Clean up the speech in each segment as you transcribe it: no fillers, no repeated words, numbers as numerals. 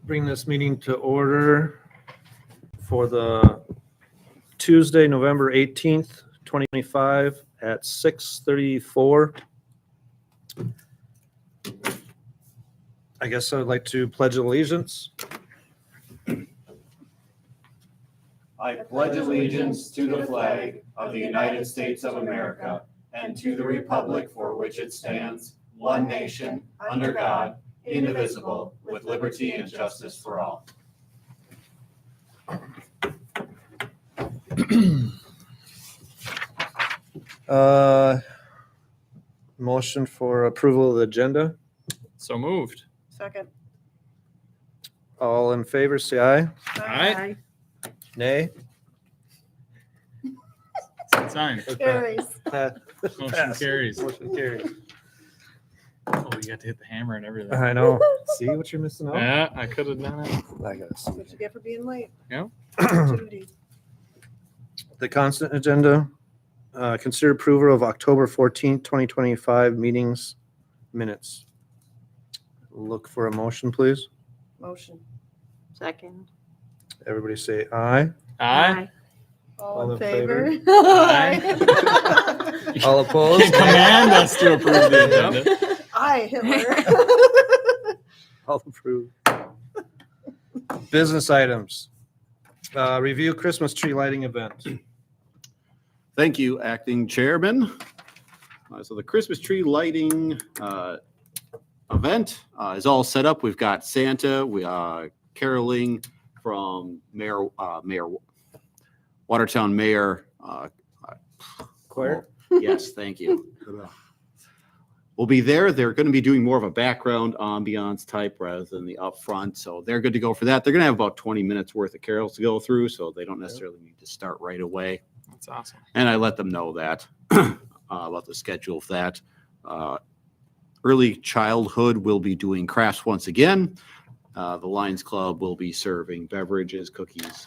Bring this meeting to order for the Tuesday, November 18th, 2025 at 6:34. I guess I would like to pledge allegiance. I pledge allegiance to the flag of the United States of America and to the republic for which it stands, one nation, under God, indivisible, with liberty and justice for all. Motion for approval of the agenda. So moved. Second. All in favor, say aye. Aye. Nay. Sign. Carries. Motion carries. Motion carries. Oh, you got to hit the hammer and everything. I know. See what you're missing out? Yeah, I could have done it. I gotta see. What you get for being late? Yeah. Duty. The constant agenda, consider approval of October 14th, 2025 meetings minutes. Look for a motion, please. Motion. Second. Everybody say aye. Aye. All in favor? Aye. All opposed? Command us to approve the agenda. Aye, Hitler. All approved. Business items. Review Christmas tree lighting event. Thank you, Acting Chairman. So the Christmas tree lighting event is all set up. We've got Santa, caroling from Watertown Mayor. Choir? Yes, thank you. Will be there. They're going to be doing more of a background ambiance type rather than the upfront. So they're good to go for that. They're going to have about 20 minutes worth of carols to go through, so they don't necessarily need to start right away. That's awesome. And I let them know that about the schedule of that. Early childhood will be doing crafts once again. The Lions Club will be serving beverages, cookies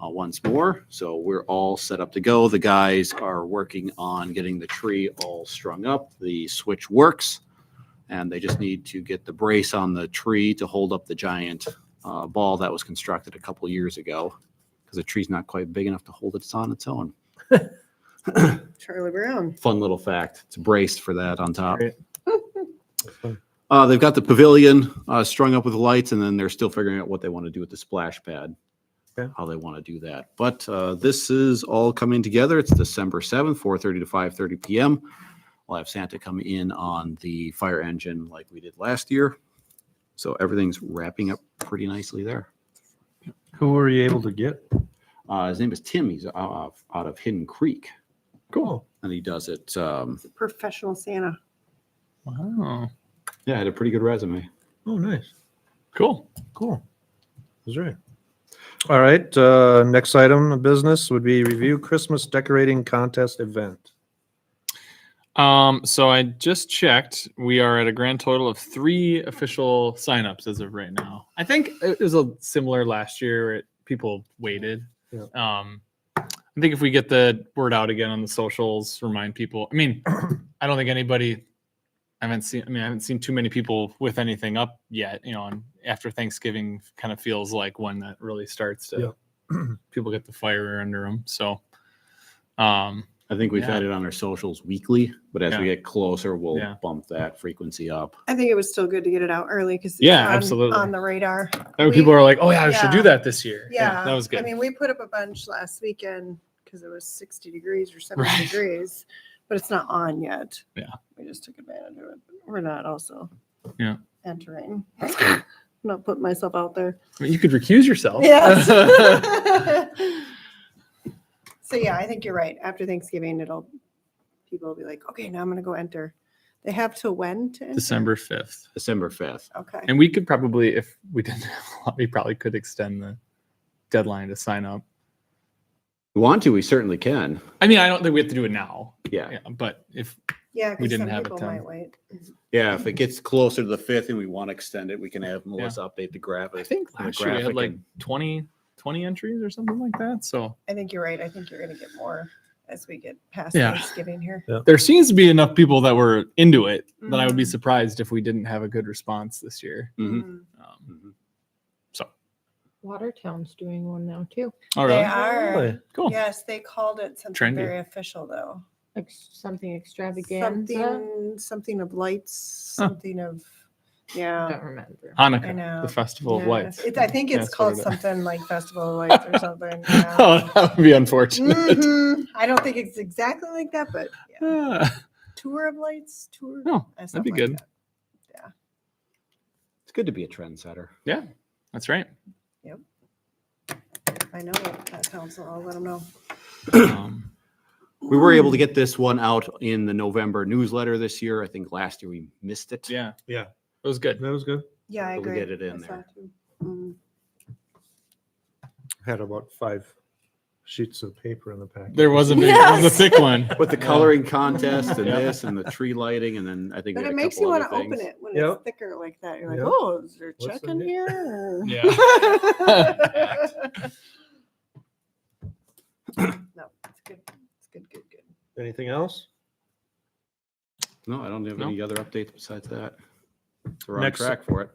once more. So we're all set up to go. The guys are working on getting the tree all strung up. The switch works, and they just need to get the brace on the tree to hold up the giant ball that was constructed a couple years ago, because the tree's not quite big enough to hold it on its own. Charlie Brown. Fun little fact. It's braced for that on top. Great. They've got the pavilion strung up with lights, and then they're still figuring out what they want to do with the splash pad, how they want to do that. But this is all coming together. It's December 7th, 4:30 to 5:30 p.m. We'll have Santa come in on the fire engine like we did last year. So everything's wrapping up pretty nicely there. Who were you able to get? His name is Tim. He's out of Hidden Creek. Cool. And he does it. Professional Santa. Wow. Yeah, had a pretty good resume. Oh, nice. Cool. Cool. That's right. All right. Next item of business would be review Christmas decorating contest event. So I just checked. We are at a grand total of 3 official signups as of right now. I think it was a similar last year where people waited. Yeah. I think if we get the word out again on the socials, remind people. I mean, I don't think anybody. I haven't seen too many people with anything up yet. And after Thanksgiving, kind of feels like when that really starts to people get the fire under them. So, I think we've had it on our socials weekly, but as we Yeah. get closer, we'll Yeah. bump that frequency up. I think it was still good to get it out early because absolutely. on the radar. People are like, "Oh yeah, I should do Yeah. that this year." Yeah, that was good. I mean, we put up a bunch last weekend because it was 60 degrees or 70 Right. degrees, but it's not on yet. Yeah. We just took advantage of it. We're not also entering. Not putting myself out there. I mean, you could recuse yourself. Yes. So yeah, I think you're right. After Thanksgiving, people will be like, okay, now I'm going to go enter. They have till when to enter? December 5th. December 5th. Okay. And we could probably, if we didn't have a lot, we probably could extend the deadline to sign up. We want to, we certainly can. I mean, I don't think we have to do it now. Yeah. But if Yeah, We because didn't some have it people done. might wait. Yeah, if it gets closer to the 5th and we want to extend it, we can have Melissa update the graphic. I think the last year we had graphic like and- 20 entries or something like that. So I think you're right. I think you're going to get more as we get past Yeah. Thanksgiving here. there seems to be enough people that were into it that I would be Mhm. surprised if we didn't have a good response this year. Mhm. Mhm. Um, Mhm. Watertown's doing one now too. Oh, They really? are. Really? Cool. Yes, they called it something Trendy. very official though. Something extravaganza. Something of lights, Huh. something of, I yeah. don't remember. I Hanukkah, know. the Festival of Yeah, Lights. I think it's That's what called it is. something like Festival of Lights or something. Yeah. Oh, that would be unfortunate. Mhm. I don't think it's exactly like that, but yeah. Ah, Tour of Lights, tour. Oh, something that'd be like good. that. It's good to be a trendsetter. That's right. I know that council. I'll let them know. We were able to get this one out in the November newsletter this year. I think last year we missed it. Yeah, Yeah, it was good. that was good. Yeah, I But we agree. get it in I saw there. too. Mhm. Had about 5 sheets of paper in the packet. There was a big, it was a Yes. thick one. With the Yeah. coloring contest and Yeah. this and the tree lighting, and then I think we But had it a makes you couple want other to open things. it when Yep. it's thicker like that. You're like, Yep. oh, is there a What's check in in it? here? Yeah. No, it's good. It's good, good, good. Anything else? No, I don't have No. any other updates besides that. So we're on Next- track for it.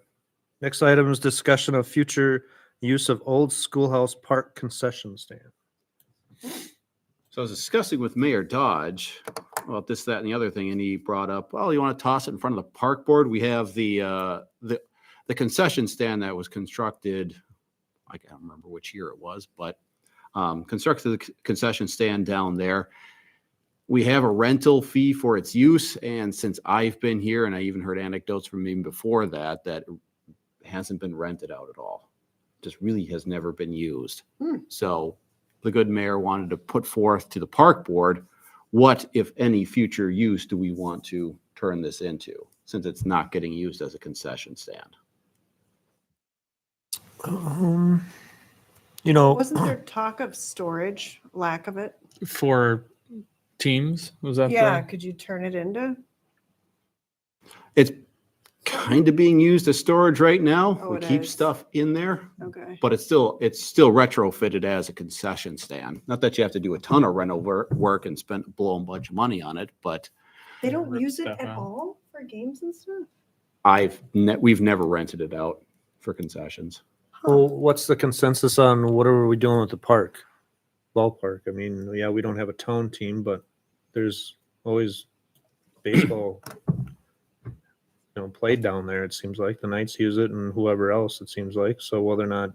Next item is discussion of future use of old schoolhouse park concession stand. So I was discussing with Mayor Dodge about this, that, and the other thing, and he brought up, well, you want to toss it in front of the park board? We have the concession stand that was constructed, I can't remember which year it was, but constructed the concession stand down there. We have a rental fee for its use, and since I've been here, and I even heard anecdotes from even before that, that it hasn't been rented out at all. Just really has never been used. So the good mayor wanted to put forth to the park board, what, if any, future use do we want to turn this into, since it's not getting used as a concession stand? You know, Wasn't there talk of storage, lack of it? For teams, was that? Yeah, the- could you turn it into? It's kind of being used as storage right now. Oh, We it keep is. stuff in there, Okay. but it's still retrofitted as a concession stand. Not that you have to do a ton of rental work and blow a bunch of money on it, but They don't Rip use it stuff at out. all for games and stuff? we've never rented it out for concessions. well, what's the consensus on what are we doing with the park? Ballpark. I mean, yeah, we don't have a town team, but there's always baseball, played down there. It seems like the Knights use it and whoever else, it seems like. So whether or not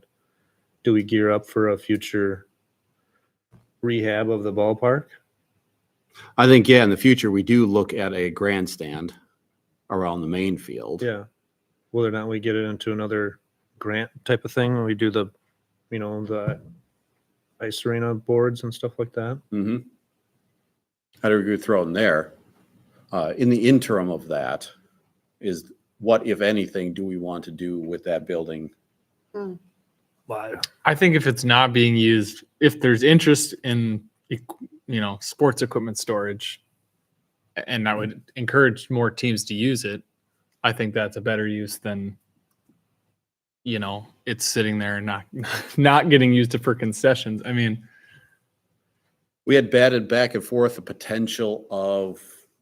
do we gear up for a future rehab of the ballpark? I think, yeah, in the future, we do look at a grandstand around the main field. Yeah. Whether or not we get it into another grant type of thing, or we do the ice arena boards and stuff like that. Mm-hmm. How do we throw in there? In the interim of that is what, if anything, do we want to do with that building? I think if it's not being used, if there's interest in, sports equipment storage, and I would encourage more teams to use it, I think that's a better use than, it's sitting there and not getting used for concessions. I mean, We had batted back and forth the potential of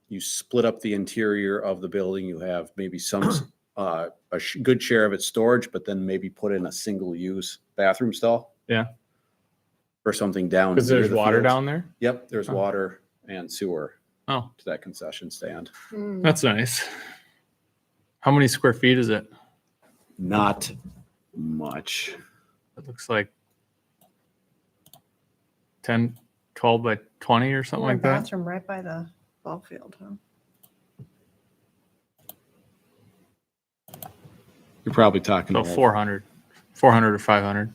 you split up the interior of the building. You have maybe some good share of it storage, but then maybe put in a single-use bathroom stall. Yeah. Or something down. because near there's the water fields. down there. Yep, there's Oh. water and sewer Oh, to that concession stand. Hmm. that's nice. How many square feet is it? Not much. It looks like 10, 12 by 20 or something One like that. bathroom right by the ball field, huh? You're probably talking. So about- 400 or 500.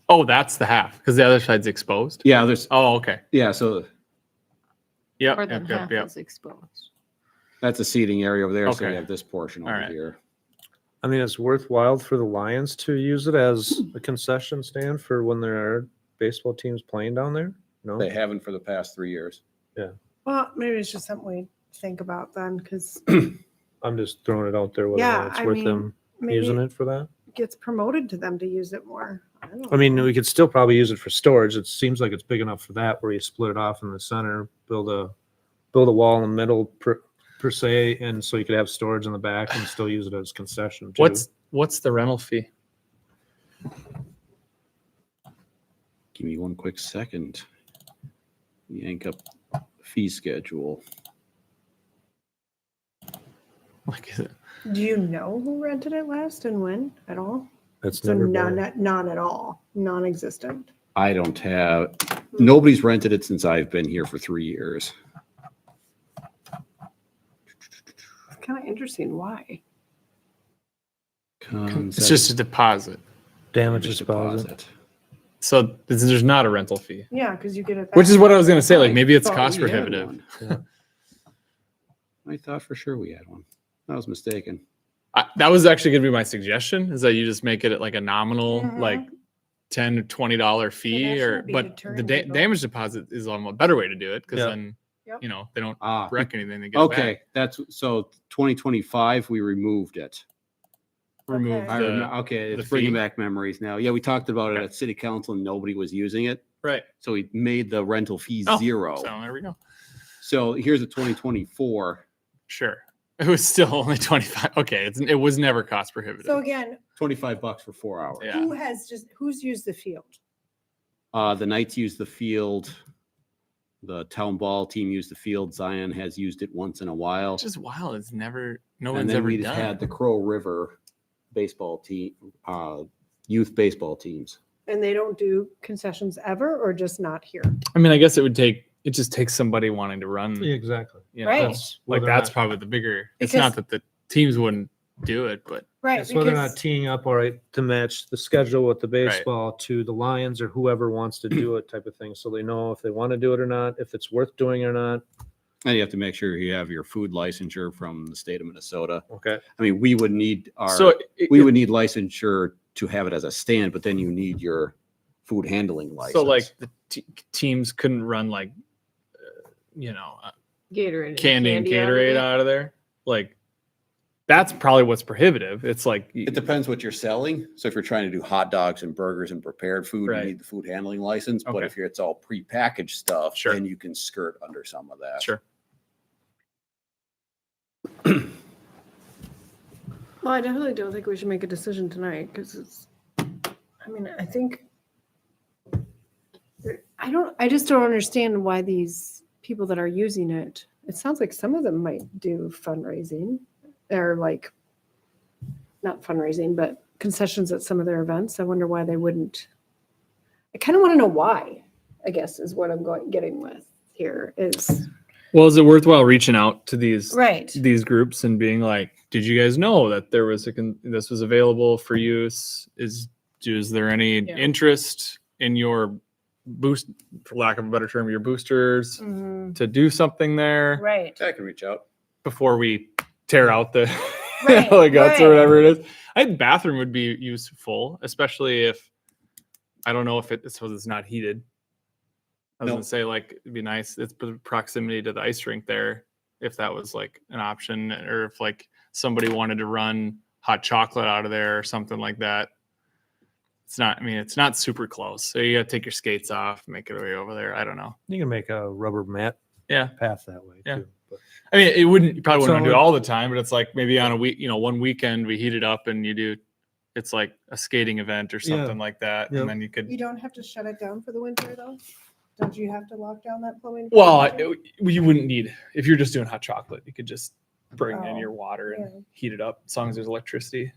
Oh, that's the half because the other side's exposed. Yeah, there's, Oh, okay. yeah, so Yep. More than Yep. Yep. half Yep. is exposed. that's a seating area over there. So Okay. you have this portion All over right. here. I mean, it's worthwhile for the Lions to use it as a concession stand for when there are baseball teams playing down there. No, They haven't for the past 3 years. Well, maybe it's just something we think about then, because I'm just throwing it out there. Whether or Yeah, not it's I worth mean, them maybe using it for that. it gets promoted to them to use it more. I mean, we could still probably use it for storage. It seems like it's big enough for that, where you split it off in the center, build a wall in the middle per se, and so you could have storage in the back and still use it as concession. Too. What's the rental fee? Give me one quick second. Yank up the fee schedule. Like, is it? Do you know who rented it last and when at all? That's So never none, been. none at all, non-existent. I don't have, nobody's rented it since I've been here for 3 years. It's kind of interesting. Why? It's just a deposit. Damages deposit. So there's not a rental fee, Yeah, because you get it. which is what I was going to say. Like I maybe it's thought cost we had prohibitive. one. Yeah. I thought for sure we had one. I was mistaken. That was actually going to be my suggestion, is that you just make it at like a nominal, Mhm. like $10 or $20 fee, or shouldn't be but the deterring people. damage deposit is a better way to do it, because Yeah. then Yep. they don't Ah, wreck anything. They get it okay. back. That's so 2025, we removed it. Remove I the remember, okay, the it's bringing fee. back memories now. Yeah, we talked about it Okay. at city council and nobody was using it. right. So we made the rental fee Oh, 0. So there we go. So here's a 2024, Sure. It was still only 25. Okay, it was never cost prohibitive. So again, $25 for 4 hours. Yeah. who's used the field? The Knights used the field. The town ball team used the field. Zion has used it once in a while. It's just wild. It's never, no And one's then ever we done. had the Crow River baseball team, youth baseball teams. And they don't do concessions ever, or just not here? I mean, I guess it just takes somebody wanting to run. Exactly. Right. Like Whether or that's not- probably the bigger. It's Because- not that the teams wouldn't do it, but Right. It's whether or not because- teeing up, all right, to match the schedule with the baseball to the Lions or whoever wants to do it type of thing. So they know if they want to do it or not, if it's worth doing or not. And you have to make sure you have your food licensure from the state of Minnesota. Okay. I mean, we would need we would need licensure to have it as a stand, but then you need your food handling license. so like the teams couldn't run like Gatorade. and candy and out of Gatorade it. out of there. Like that's probably what's prohibitive. It's like It depends what you're selling. So if you're trying to do hot dogs and burgers and prepared food, Right. you need the food handling license. But Okay. if it's all prepackaged stuff, Sure. then you can skirt under some of that. sure. Well, I definitely don't think we should make a decision tonight because I think, I just don't understand why these people that are using it, it sounds like some of them might do fundraising or like, not fundraising, but concessions at some of their events. I wonder why they wouldn't. I kind of want to know why, I guess, is what I'm getting with here is. Well, is it worthwhile reaching out to these Right. groups and being like, did you guys know that there was this was available for use? Is there any Yeah. interest in your boost, for lack of a better term, your boosters Mhm. to do something there Right. I can reach out. before we tear out the Right, the guts or right. whatever it is? I think bathroom would be useful, especially if I don't know if it's not heated. I was No. gonna say like it'd be nice. It's the proximity to the ice rink there. If that was like an option, or if like somebody wanted to run hot chocolate out of there or something like that. It's not. I mean, it's not super close. So you got to take your skates off, make your way over there. I don't know. You can make a rubber mat Yeah. path that way Yeah. too. But I mean, it wouldn't. You probably wouldn't So- want to do it all the time, but it's like maybe on a week. One weekend we heat it up and you do. It's like a skating event or Yeah. something like that, Yep. and then you could. You don't have to shut it down for the winter though? Don't you have to lock down that plumbing? for Well, the winter? you wouldn't need if you're just doing hot chocolate. You could just bring in Oh, your water and yeah. heat it up as long as there's electricity.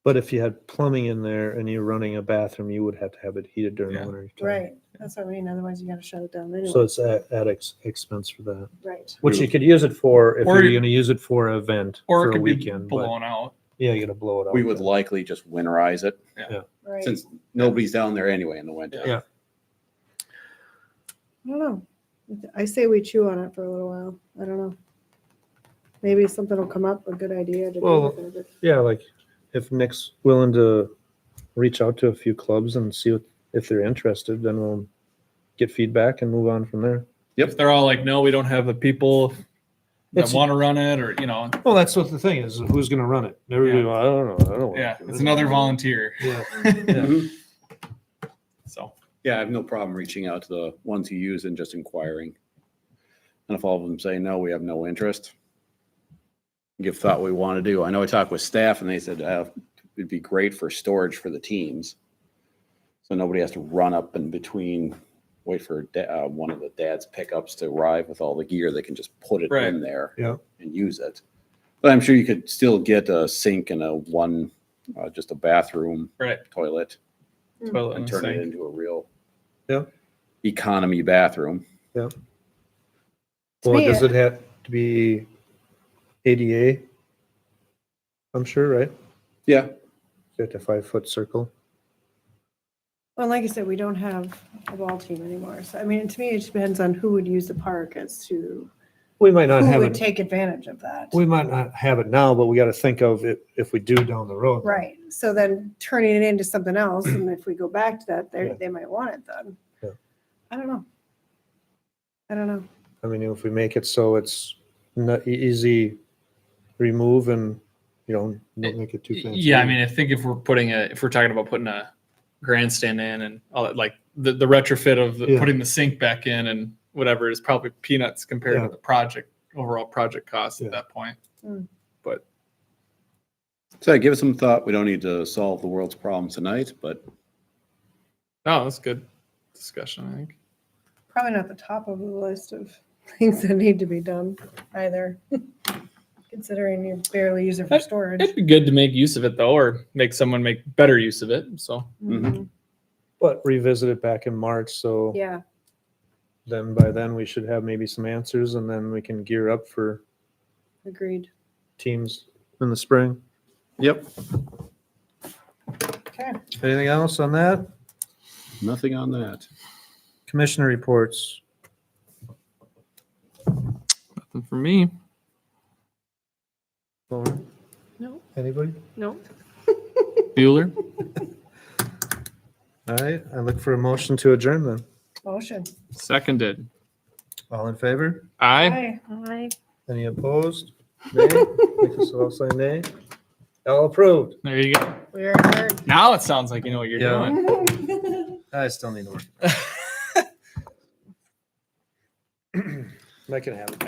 But if you had plumbing in there and you're running a bathroom, you would have to have it heated during Yeah. the winter. time. Right, that's what I mean, otherwise you gotta shut it down anyway. So it's at expense for that, Right, which you could use it for if Or you're you- going to use it for an event Or for it a could be weekend. But blown out. yeah, you got to blow it out. We would likely just winterize it right. since nobody's down there anyway in the winter. Yeah. I don't know. I say we chew on it for a little while. I don't know. Maybe something will come up, a good idea to do. Well, with it. Yeah, like if Nick's willing to reach out to a few clubs and see if they're interested, then we'll get feedback and move on from there. If they're all like, no, we don't have the people that It's- want to run it, or Well, that's what the thing is. Who's going to run it? Everybody, Yeah. I don't know. I don't. wanna yeah, do it's this. another volunteer. Yeah. Mhm. So Yeah, I have no problem reaching out to the ones who use and just inquiring. And if all of them say no, we have no interest, give thought what we want to do. I know I talked with staff and they said it'd be great for storage for the teams. So nobody has to run up in between, wait for one of the dad's pickups to arrive with all the gear. They can just put it Right. in there Yeah. and use it. But I'm sure you could still get a sink and just a bathroom Right. toilet Toilet and and turn it sink. into a real Yeah. economy bathroom. Well, me, does it have to be ADA? I'm sure, right? Yeah. Get a 5-foot circle. Well, like I said, we don't have a ball team anymore. So, I mean, to me, it depends on who would use the park as to We might not who have would it, take advantage of that. we might not have it now, but we got to think of it if we do down the road. Right. So then turning it into something else, and if we go back to that, Yeah. they might want it then. Yeah. I don't know. I don't know. I mean, if we make it so it's not easy remove and, don't make it too fancy. Yeah, I mean, I think if we're talking about putting a grandstand in and all that, like the retrofit of Yeah. putting the sink back in and whatever is probably peanuts compared Yeah. to the overall project cost Yeah. at that point. Mm. But So give it some thought. We don't need to solve the world's problems tonight, but no, that's good discussion, I think. Probably not the top of the list of things that need to be done either. Considering you barely use it for storage. It'd be good to make use of it though, or make someone make better use of it. So Mhm. But revisit it back in March, so Yeah. then by then we should have maybe some answers and then we can gear up for Agreed. teams in the spring. yep, Okay. Anything else on that? nothing on that. Commissioner reports. nothing for me. Lauren? No. Anybody? No. Bueller. All right, I look for a motion to adjourn then. Motion. Seconded. All in favor? Aye. Aye. Any opposed? Nay? Make us all say nay. All approved. There you go. We are adjourned. Now it sounds like you know what you're Yeah. doing. I still need to work. I can have it back.